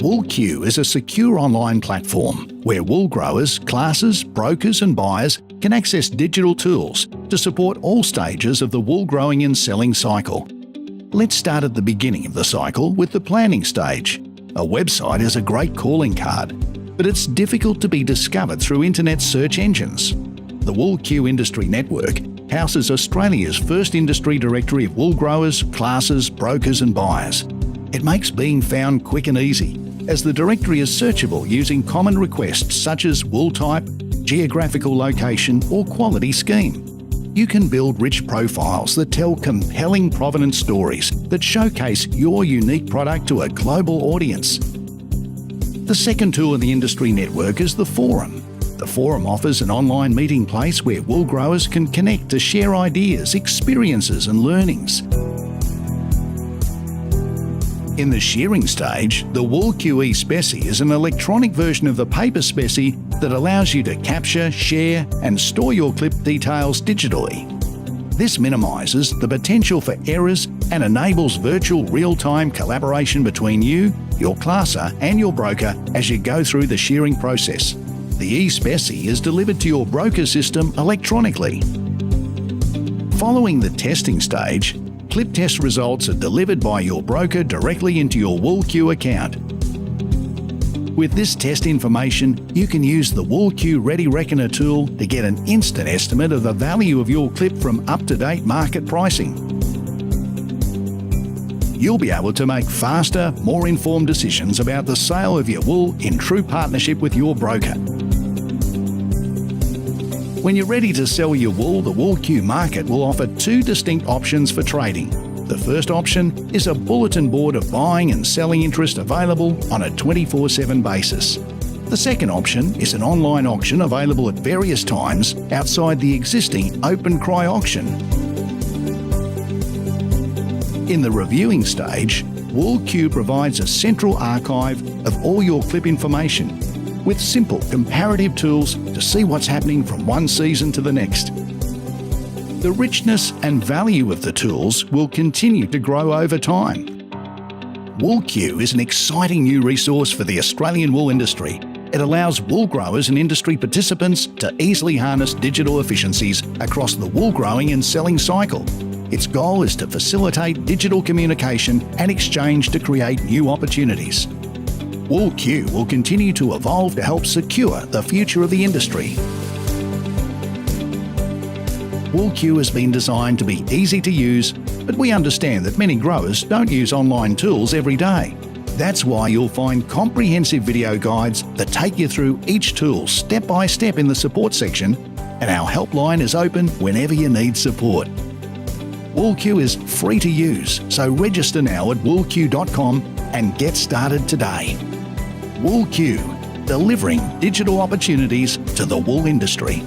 WoolQ is a secure online platform where wool growers, classes, brokers and buyers can access digital tools to support all stages of the wool growing and selling cycle. Let's start at the beginning of the cycle with the planning stage. A website is a great calling card, but it's difficult to be discovered through internet search engines. The WoolQ Industry Network houses Australia's first industry directory of wool growers, classes, brokers and buyers. It makes being found quick and easy, as the directory is searchable using common requests such as wool type, geographical location or quality scheme. You can build rich profiles that tell compelling provenance stories that showcase your unique product to a global audience. The second tool in the industry network is the forum. The forum offers an online meeting place where wool growers can connect to share ideas, experiences and learnings. In the shearing stage, the WoolQ eSpeci is an electronic version of the paper speci that allows you to capture, share and store your clip details digitally. This minimises the potential for errors and enables virtual real-time collaboration between you, your classer and your broker as you go through the shearing process. The eSpeci is delivered to your broker system electronically. Following the testing stage, clip test results are delivered by your broker directly into your WoolQ account. With this test information, you can use the WoolQ Ready Reckoner tool to get an instant estimate of the value of your clip from up-to-date market pricing. You'll be able to make faster, more informed decisions about the sale of your wool in true partnership with your broker. When you're ready to sell your wool, the WoolQ market will offer two distinct options for trading. The first option is a bulletin board of buying and selling interest available on a 24/7 basis. The second option is an online auction available at various times outside the existing open cry auction. In the reviewing stage, WoolQ provides a central archive of all your clip information, with simple comparative tools to see what's happening from one season to the next. The richness and value of the tools will continue to grow over time. WoolQ is an exciting new resource for the Australian wool industry. It allows wool growers and industry participants to easily harness digital efficiencies across the wool growing and selling cycle. Its goal is to facilitate digital communication and exchange to create new opportunities. WoolQ will continue to evolve to help secure the future of the industry. WoolQ has been designed to be easy to use, but we understand that many growers don't use online tools every day. That's why you'll find comprehensive video guides that take you through each tool step by step in the support section, and our helpline is open whenever you need support. WoolQ is free to use, so register now at woolq.com and get started today. WoolQ, delivering digital opportunities to the wool industry.